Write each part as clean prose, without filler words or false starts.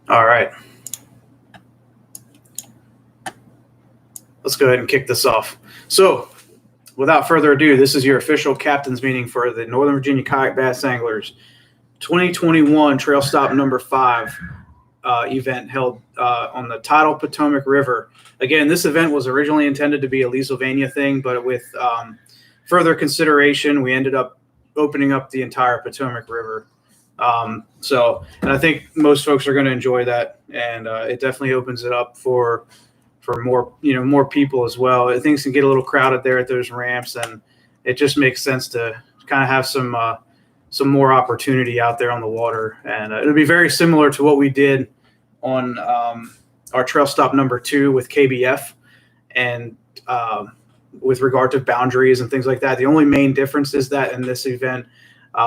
All right. Let's go ahead and kick this off. So, without further ado, this is your official captain's meeting for the Northern Virginia Kayak Bass Anglers 2021 Trail Stop number 5 event held on the tidal Potomac River. Again, this event was originally intended to be a Leesylvania thing, but with further consideration, we ended up opening up the entire Potomac River. And I think most folks are going to enjoy that, and it definitely opens it up for more people as well. Things can get a little crowded there at those ramps, and it just makes sense to kind of have some more opportunity out there on the water. And it'll be very similar to what we did on our Trail Stop number 2 with KBF, and with regard to boundaries and things like that. The only main difference is that in this event,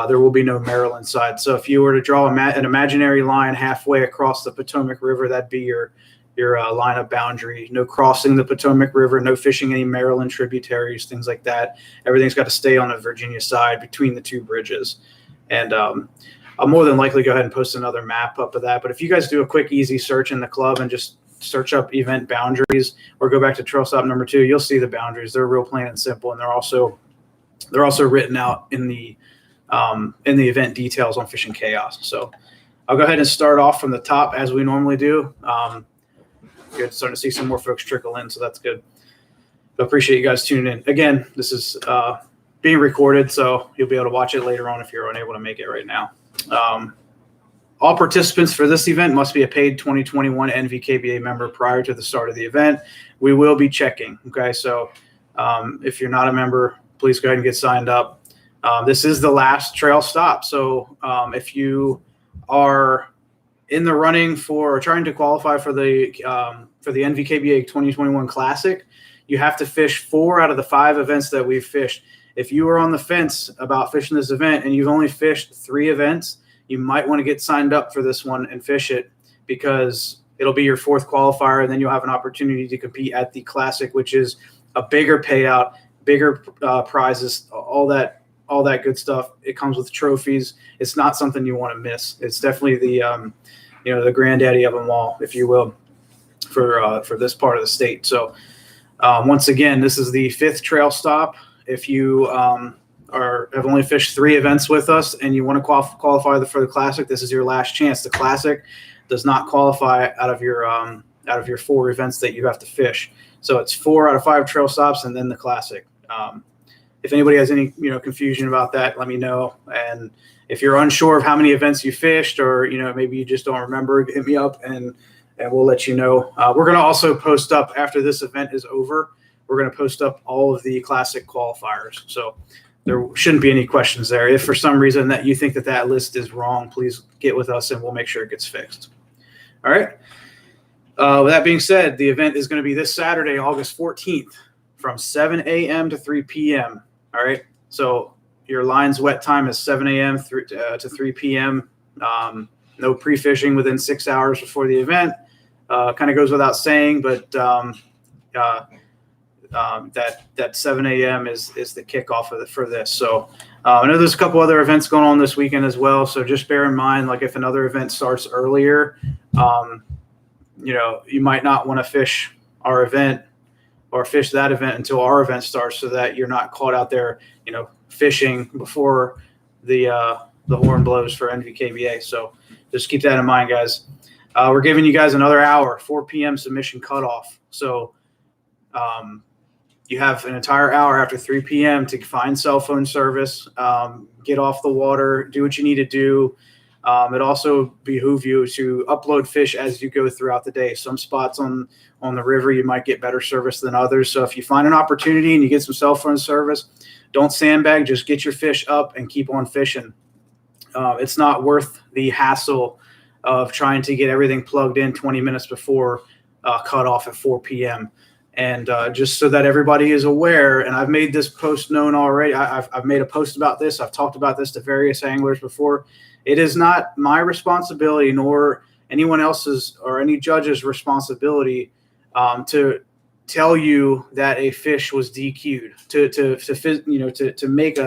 there will be no Maryland side. So if you were to draw an imaginary line halfway across the Potomac River, that'd be your line of boundary. No crossing the Potomac River, no fishing any Maryland tributaries, things like that. Everything's got to stay on the Virginia side between the two bridges. And I'll more than likely go ahead and post another map up of that. But if you guys do a quick, easy search in the club and just search up event boundaries or go back to Trail Stop number 2, you'll see the boundaries. They're real plain and simple, and they're also written out in the event details on Fishing Chaos. So I'll go ahead and start off from the top as we normally do. Good, starting to see some more folks trickle in, so that's good. I appreciate you guys tuning in. Again, this is being recorded, so you'll be able to watch it later on if you're unable to make it right now. All participants for this event must be a paid 2021 NVKBA member prior to the start of the event. We will be checking, okay? So if you're not a member, please go ahead and get signed up. This is the last trail stop, so if you are in the running for trying to qualify for the NVKBA 2021 Classic, you have to fish 4 out of the 5 events that we've fished. If you are on the fence about fishing this event and you've only fished 3 events, you might want to get signed up for this one and fish it, because it'll be your 4th qualifier, and then you'll have an opportunity to compete at the Classic, which is a bigger payout, bigger prizes, all that good stuff. It comes with trophies. It's not something you want to miss. It's definitely the the granddaddy of them all, if you will, for this part of the state. So once again, this is the 5th trail stop. If you have only fished 3 events with us and you want to qualify for the Classic, this is your last chance. The Classic does not qualify out of your 4 events that you have to fish. So it's 4 out of 5 trail stops and then the Classic. If anybody has any confusion about that, let me know. And if you're unsure of how many events you fished, or maybe you just don't remember, hit me up and we'll let you know. We're going to also post up after this event is over. We're going to post up all of the Classic qualifiers. So there shouldn't be any questions there. If for some reason that you think that list is wrong, please get with us and we'll make sure it gets fixed. All right. With that being said, the event is going to be this Saturday, August 14th from 7 a.m. to 3 p.m. All right. So your line's wet time is 7 a.m. to 3 p.m. No pre-fishing within 6 hours before the event. Kind of goes without saying, but that 7 a.m. is the kickoff for this. So I know there's a couple other events going on this weekend as well. So just bear in mind, like if another event starts earlier, you might not want to fish our event or fish that event until our event starts, so that you're not caught out there, fishing before the horn blows for NVKBA. So just keep that in mind, guys. We're giving you guys another hour, 4 p.m. submission cutoff. So you have an entire hour after 3 p.m. to find cell phone service, get off the water, do what you need to do. It also behooves you to upload fish as you go throughout the day. Some spots on the river, you might get better service than others. So if you find an opportunity and you get some cell phone service, don't sandbag, just get your fish up and keep on fishing. It's not worth the hassle of trying to get everything plugged in 20 minutes before cutoff at 4 p.m. And just so that everybody is aware, and I've made this post known already. I've made a post about this. I've talked about this to various anglers before. It is not my responsibility, nor anyone else's or any judge's responsibility to tell you that a fish was DQ'd, to make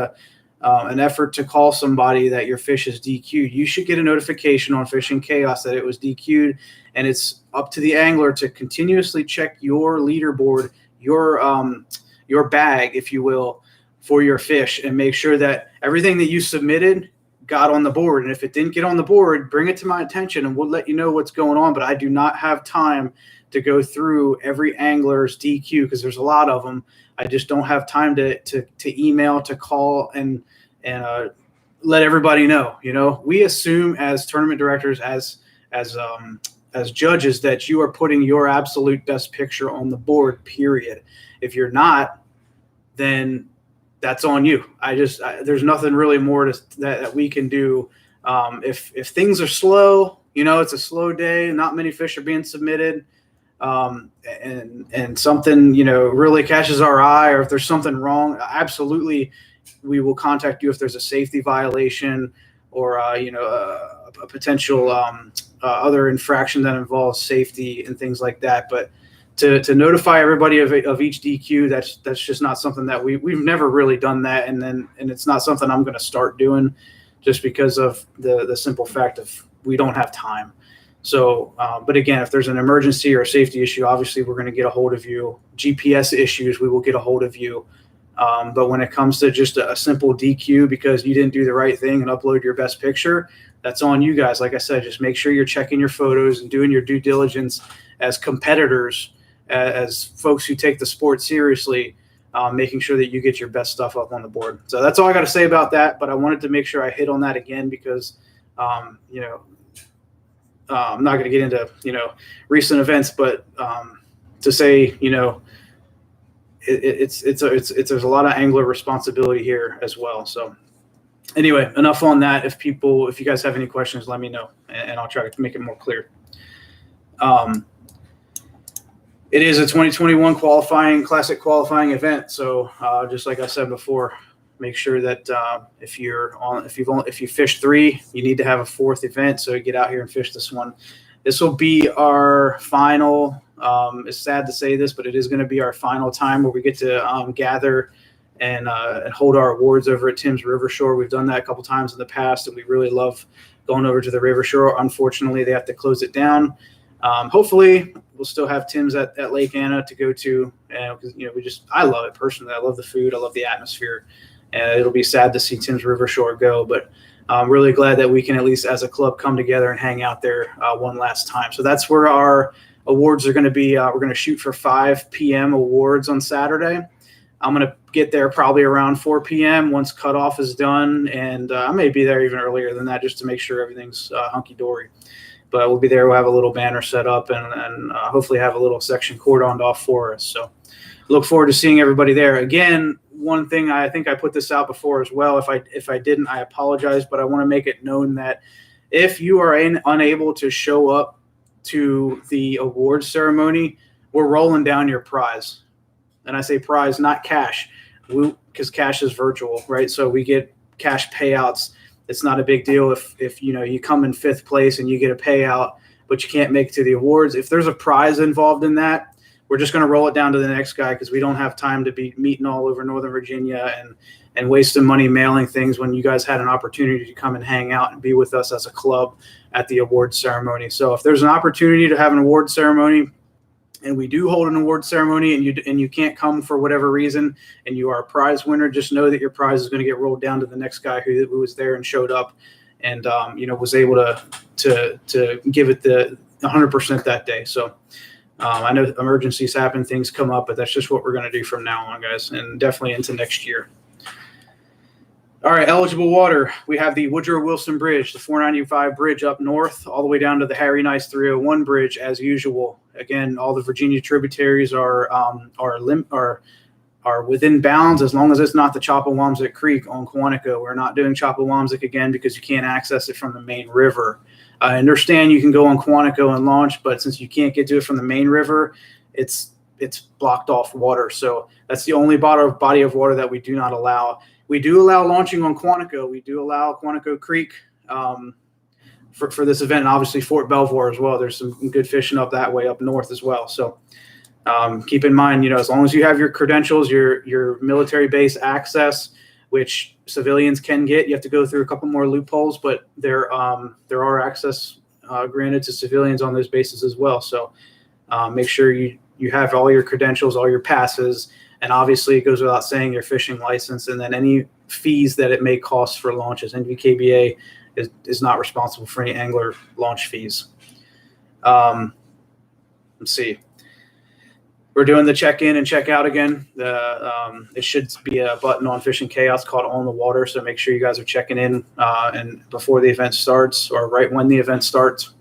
an effort to call somebody that your fish is DQ'd, you should get a notification on Fishing Chaos that it was DQ'd, and it's up to the angler to continuously check your leaderboard, your bag, if you will, for your fish, and make sure that everything that you submitted got on the board. And if it didn't get on the board, bring it to my attention and we'll let you know what's going on. But I do not have time to go through every angler's DQ because there's a lot of them. I just don't have time to email, to call, and let everybody know. You know, we assume as tournament directors, as judges, that you are putting your absolute best picture on the board, period. If you're not, then that's on you. There's nothing really more that we can do. If things are slow, you know, it's a slow day, not many fish are being submitted, and something, you know, really catches our eye, or if there's something wrong, absolutely, we will contact you if there's a safety violation or, a potential other infraction that involves safety and things like that. But to notify everybody of each DQ, that's just not something that we've never really done that. And it's not something I'm going to start doing just because of the simple fact of we don't have time. So, but again, if there's an emergency or a safety issue, obviously we're going to get a hold of you. GPS issues, we will get a hold of you. But when it comes to just a simple DQ because you didn't do the right thing and upload your best picture, that's on you guys. Like I said, just make sure you're checking your photos and doing your due diligence as competitors, as folks who take the sport seriously, making sure that you get your best stuff up on the board. So that's all I got to say about that. But I wanted to make sure I hit on that again because, I'm not going to get into, recent events, but to say, it's there's a lot of angler responsibility here as well. So anyway, enough on that. If you guys have any questions, let me know and I'll try to make it more clear. It is a 2021 classic qualifying event. So just like I said before, make sure that if you fish 3, you need to have a 4th event. So get out here and fish this one. This will be our final. It's sad to say this, but it is going to be our final time where we get to gather and hold our awards over at Tim's River Shore. We've done that a couple times in the past, and we really love going over to the River Shore. Unfortunately, they have to close it down. Hopefully, we'll still have Tim's at Lake Anna to go to, because I love it personally. I love the food, I love the atmosphere, and it'll be sad to see Tim's River Shore go. But I'm really glad that we can at least, as a club, come together and hang out there one last time. So that's where our awards are going to be. We're going to shoot for 5 p.m. awards on Saturday. I'm going to get there probably around 4 p.m. once cutoff is done, and I may be there even earlier than that just to make sure everything's hunky-dory. But we'll be there. We'll have a little banner set up and hopefully have a little section cordoned off for us. So look forward to seeing everybody there. Again, one thing, I think I put this out before as well. If I didn't, I apologize, but I want to make it known that if you are unable to show up to the awards ceremony, we're rolling down your prize. And I say prize, not cash, because cash is virtual, right? So we get cash payouts. It's not a big deal if you come in 5th place and you get a payout, but you can't make it to the awards. If there's a prize involved in that, we're just going to roll it down to the next guy because we don't have time to be meeting all over Northern Virginia and wasting money mailing things when you guys had an opportunity to come and hang out and be with us as a club at the awards ceremony. So if there's an opportunity to have an award ceremony, and we do hold an award ceremony, and you can't come for whatever reason, and you are a prize winner, just know that your prize is going to get rolled down to the next guy who was there and showed up, and was able to give it the 100% that day. So I know emergencies happen, things come up, but that's just what we're going to do from now on, guys, and definitely into next year. All right, eligible water. We have the Woodrow Wilson Bridge, the 495 bridge up north, all the way down to the Harry Nice 301 bridge as usual. Again, all the Virginia tributaries are within bounds as long as it's not the Chapawamsett Creek on Quantico. We're not doing Chapawamsett again because you can't access it from the main river. I understand you can go on Quantico and launch, but since you can't get to it from the main river, it's blocked off water. So that's the only body of water that we do not allow. We do allow launching on Quantico. We do allow Quantico Creek for this event, and obviously Fort Belvoir as well. There's some good fishing up that way up north as well. So keep in mind, as long as you have your credentials, your military base access which civilians can get. You have to go through a couple more loopholes, but there are access granted to civilians on those bases as well. So make sure you have all your credentials, all your passes, and obviously it goes without saying your fishing license, and then any fees that it may cost for launches. NVKBA is not responsible for any angler launch fees. Let's see. We're doing the check-in and check-out again. It should be a button on Fishing Chaos called On the Water, so make sure you guys are checking in and before the event starts or right when the event starts,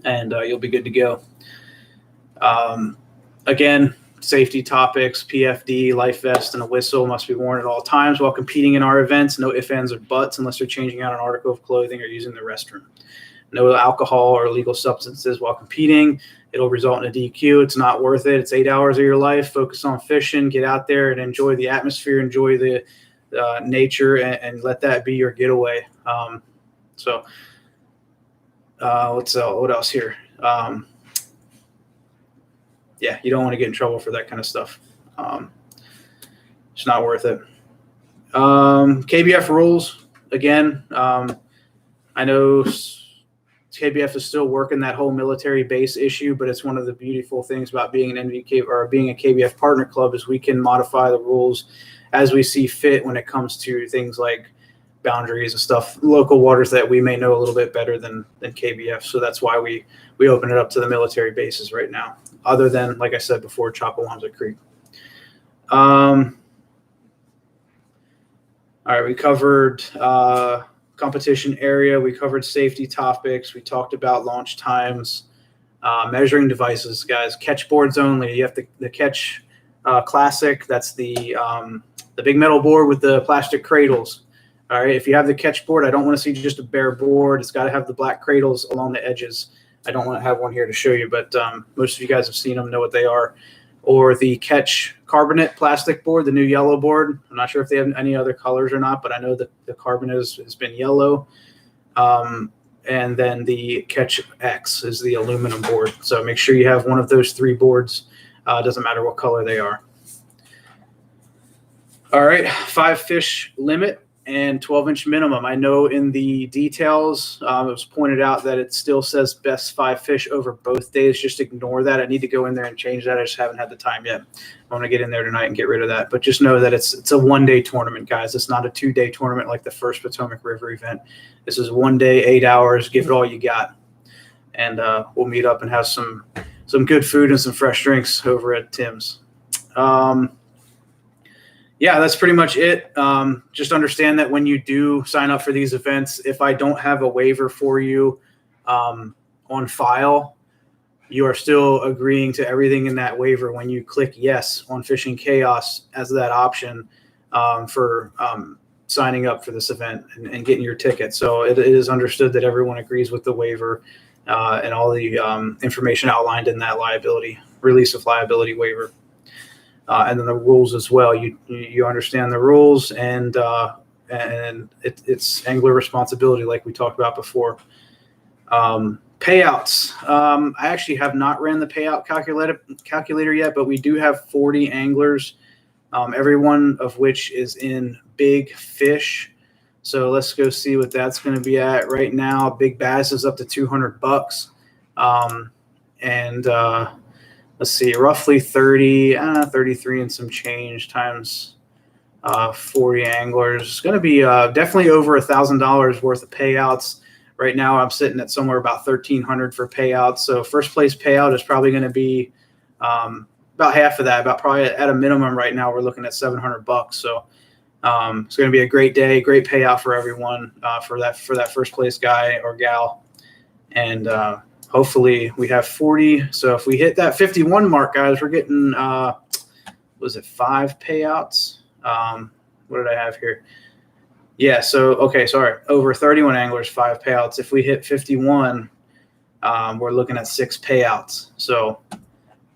and you'll be good to go. Again, safety topics, PFD, life vest, and a whistle must be worn at all times while competing in our events. No ifs, ands, or buts unless you're changing out an article of clothing or using the restroom. No alcohol or illegal substances while competing. It'll result in a DQ. It's not worth it. It's 8 hours of your life. Focus on fishing. Get out there and enjoy the atmosphere, enjoy the nature, and let that be your getaway. What else here? Yeah, you don't want to get in trouble for that kind of stuff. It's not worth it. KBF rules. Again, I know KBF is still working that whole military base issue, but it's one of the beautiful things about being an NVK or being a KBF partner club is we can modify the rules as we see fit when it comes to things like boundaries and stuff, local waters that we may know a little bit better than KBF. So that's why we open it up to the military bases right now, other than, like I said before, Chapalonza Creek. All right, we covered competition area. We covered safety topics. We talked about launch times, measuring devices, guys. Catch boards only. You have the Catch Classic. That's the big metal board with the plastic cradles. All right, if you have the Catch board, I don't want to see just a bare board. It's got to have the black cradles along the edges. I don't want to have one here to show you, but most of you guys have seen them, know what they are. Or the Catch Carbonate plastic board, the new yellow board. I'm not sure if they have any other colors or not, but I know that the Carbonate has been yellow. And then the Catch X is the aluminum board. So make sure you have one of those three boards. Doesn't matter what color they are. All right, 5 fish limit and 12-inch minimum. I know in the details, it was pointed out that it still says best 5 fish over both days. Just ignore that. I need to go in there and change that. I just haven't had the time yet. I want to get in there tonight and get rid of that. But just know that it's a one-day tournament, guys. It's not a 2-day tournament like the first Potomac River event. This is 1 day, 8 hours. Give it all you got. And we'll meet up and have some good food and some fresh drinks over at Tim's. Yeah, that's pretty much it. Just understand that when you do sign up for these events, if I don't have a waiver for you on file, you are still agreeing to everything in that waiver when you click yes on Fishing Chaos as that option for signing up for this event and getting your ticket. So it is understood that everyone agrees with the waiver and all the information outlined in that release of liability waiver. And then the rules as well. You understand the rules, and it's angler responsibility, like we talked about before. Payouts. I actually have not ran the payout calculator yet, but we do have 40 anglers, every one of which is in big fish. So let's go see what that's going to be at right now. Big bass is up to $200, let's see, roughly 33 and some change times 40 anglers. It's going to be definitely over $1,000 worth of payouts. Right now, I'm sitting at somewhere about $1,300 for payouts. So first place payout is probably going to be about half of that. About probably at a minimum right now, we're looking at $700. So it's going to be a great day, great payout for everyone for that first place guy or gal, and hopefully we have 40. So if we hit that 51 mark, guys, we're getting, 5 payouts? What did I have here? Yeah, so, okay, sorry. Over 31 anglers, 5 payouts. If we hit 51, we're looking at 6 payouts. So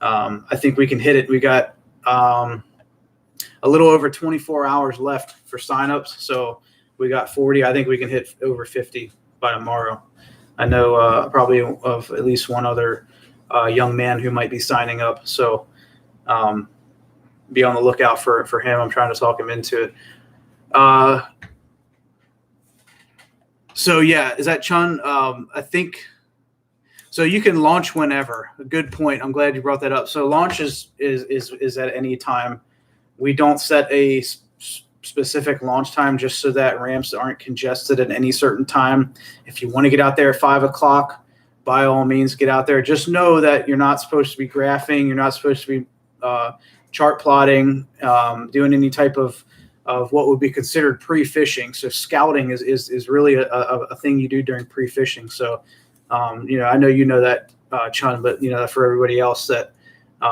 I think we can hit it. We got a little over 24 hours left for signups. So we got 40. I think we can hit over 50 by tomorrow. I know probably of at least one other young man who might be signing up. So be on the lookout for him. I'm trying to talk him into it. So yeah, is that Chun? I think so. You can launch whenever. A good point. I'm glad you brought that up. So launch is at any time. We don't set a specific launch time just so that ramps aren't congested at any certain time. If you want to get out there at 5 o'clock, by all means, get out there. Just know that you're not supposed to be graphing. You're not supposed to be chart plotting, doing any type of what would be considered pre-fishing. So scouting is really a thing you do during pre-fishing. So, I know you know that, Chun, but, for everybody else that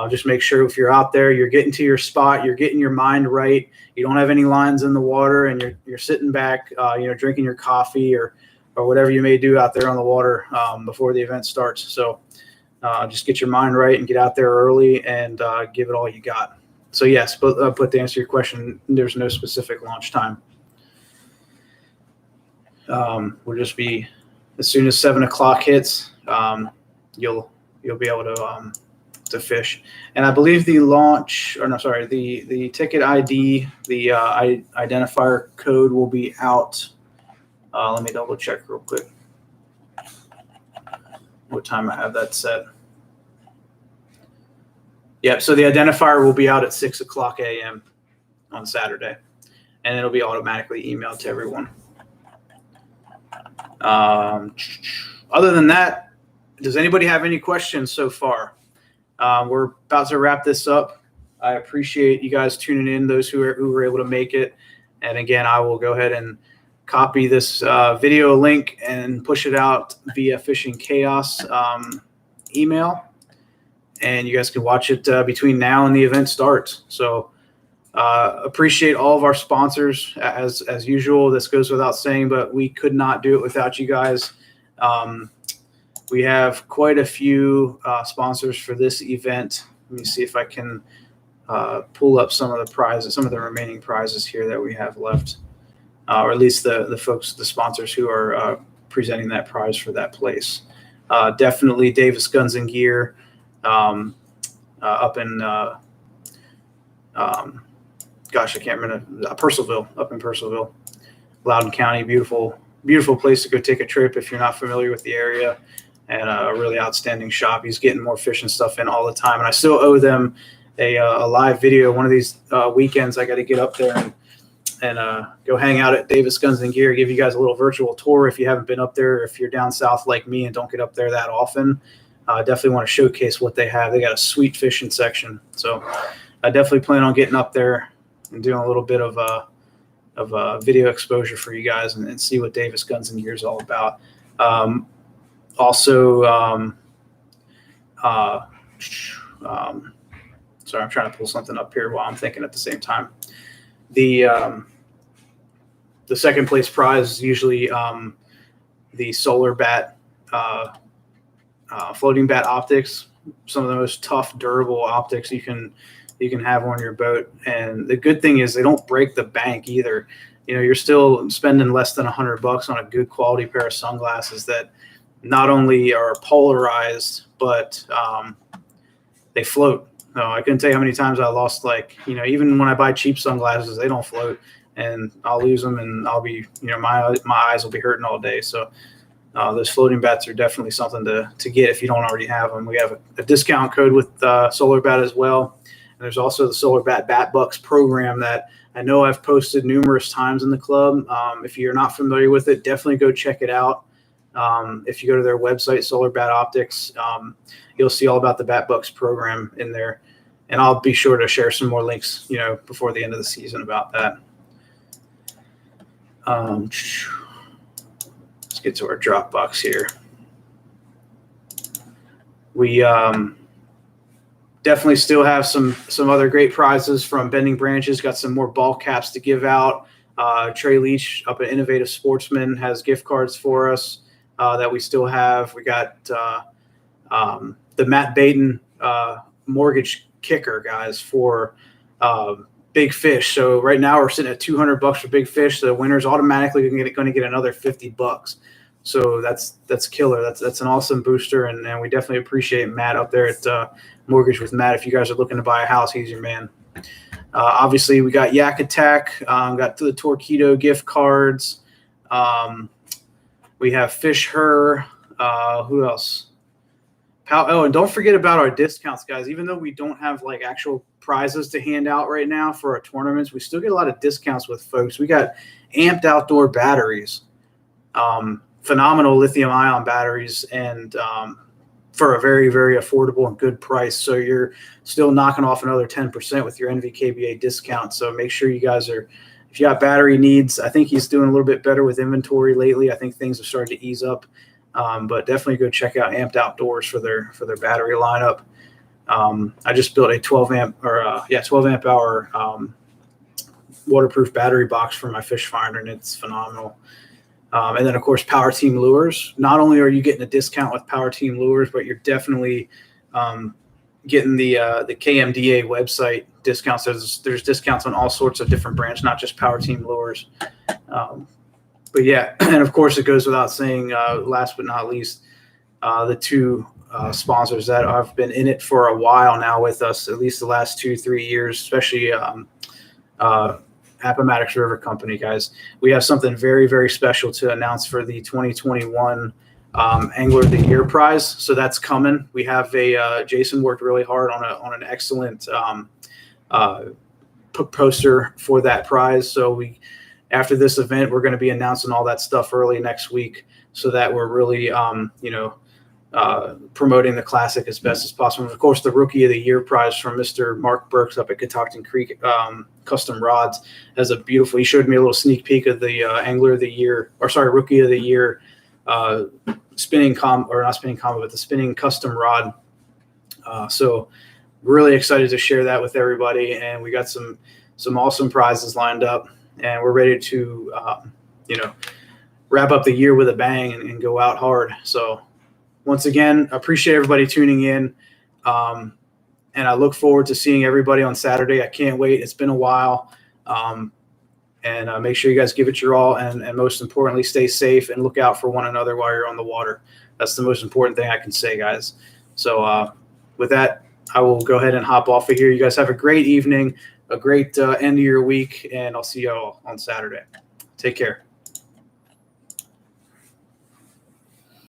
just make sure if you're out there, you're getting to your spot, you're getting your mind right. You don't have any lines in the water, and you're sitting back, drinking your coffee or whatever you may do out there on the water before the event starts. So just get your mind right and get out there early and give it all you got. So yes, but to answer your question, there's no specific launch time. We'll just be as soon as 7 o'clock hits, you'll be able to fish. And I believe the ticket ID, the identifier code will be out. Let me double check real quick what time I have that set. Yep, so the identifier will be out at 6 o'clock a.m. on Saturday, and it'll be automatically emailed to everyone. Other than that, does anybody have any questions so far? We're about to wrap this up. I appreciate you guys tuning in, those who were able to make it. And again, I will go ahead and copy this video link and push it out via Fishing Chaos email. And you guys can watch it between now and the event starts. So appreciate all of our sponsors as usual. This goes without saying, but we could not do it without you guys. We have quite a few sponsors for this event. Let me see if I can pull up some of the prizes, some of the remaining prizes here that we have left, or at least the sponsors who are presenting that prize for that place. Definitely Davis Guns and Gear up in, I can't remember, Purcellville, up in Purcellville, Loudoun County. Beautiful place to go take a trip if you're not familiar with the area. And a really outstanding shop. He's getting more fishing stuff in all the time. And I still owe them a live video. One of these weekends, I got to get up there and go hang out at Davis Guns and Gear, give you guys a little virtual tour if you haven't been up there. If you're down south like me and don't get up there that often, definitely want to showcase what they have. They got a sweet fishing section. So I definitely plan on getting up there and doing a little bit of video exposure for you guys and see what Davis Guns and Gear is all about. Also, sorry, I'm trying to pull something up here while I'm thinking at the same time. The second place prize is usually the solar bat, floating bat optics. Some of the most tough, durable optics you can have on your boat. And the good thing is they don't break the bank either. You're still spending less than $100 on a good quality pair of sunglasses that not only are polarized, but they float. I couldn't tell you how many times I lost, even when I buy cheap sunglasses, they don't float, and I'll lose them, and I'll be, my eyes will be hurting all day. So those floating bats are definitely something to get if you don't already have them. We have a discount code with Solar Bat as well. And there's also the Solar Bat Bucks program that I know I've posted numerous times in the club. If you're not familiar with it, definitely go check it out. If you go to their website, Solar Bat Optics, you'll see all about the Bat Bucks program in there. And I'll be sure to share some more links, before the end of the season about that. Let's get to our drop box here. We definitely still have some other great prizes from Bending Branches. Got some more ball caps to give out. Trey Leach up at Innovative Sportsman has gift cards for us that we still have. We got the Matt Baden mortgage kicker, guys, for big fish. So right now we're sitting at $200 for big fish. The winner's automatically going to get another $50. So that's killer. That's an awesome booster, and we definitely appreciate Matt up there at Mortgage with Matt. If you guys are looking to buy a house, he's your man. Obviously, we got Yak Attack, got the Torpedo gift cards. We have Fish Her. Who else? Oh, and don't forget about our discounts, guys. Even though we don't have like actual prizes to hand out right now for our tournaments, we still get a lot of discounts with folks. We got Amped Outdoor batteries, phenomenal lithium-ion batteries, and for a very, very affordable and good price. So you're still knocking off another 10% with your NVKBA discount. So make sure you guys are, if you got battery needs, I think he's doing a little bit better with inventory lately. I think things have started to ease up. But definitely go check out Amped Outdoors for their battery lineup. I just built a 12 amp hour waterproof battery box for my fish finder, and it's phenomenal. And then of course Power Team Lures. Not only are you getting a discount with Power Team Lures, but you're definitely getting the KMDA website discounts. There's discounts on all sorts of different brands, not just Power Team Lures. But yeah, and of course it goes without saying, last but not least, the two sponsors that have been in it for a while now with us, at least the last 2-3 years, especially Appomattox River Company, guys. We have something very, very special to announce for the 2021 Angler of the Year prize. So that's coming. We have Jason worked really hard on an excellent poster for that prize. So after this event, we're going to be announcing all that stuff early next week so that we're really, promoting the Classic as best as possible. And of course, the Rookie of the Year prize from Mr. Mark Burks up at Catoctin Creek Custom Rods has a beautiful, he showed me a little sneak peek of the Angler of the Year, Rookie of the Year the spinning custom rod. So really excited to share that with everybody. And we got some awesome prizes lined up. And we're ready to, wrap up the year with a bang and go out hard. So once again, appreciate everybody tuning in. And I look forward to seeing everybody on Saturday. I can't wait. It's been a while. And make sure you guys give it your all. And most importantly, stay safe and look out for one another while you're on the water. That's the most important thing I can say, guys. So with that, I will go ahead and hop off of here. You guys have a great evening, a great end of your week, and I'll see you all on Saturday. Take care.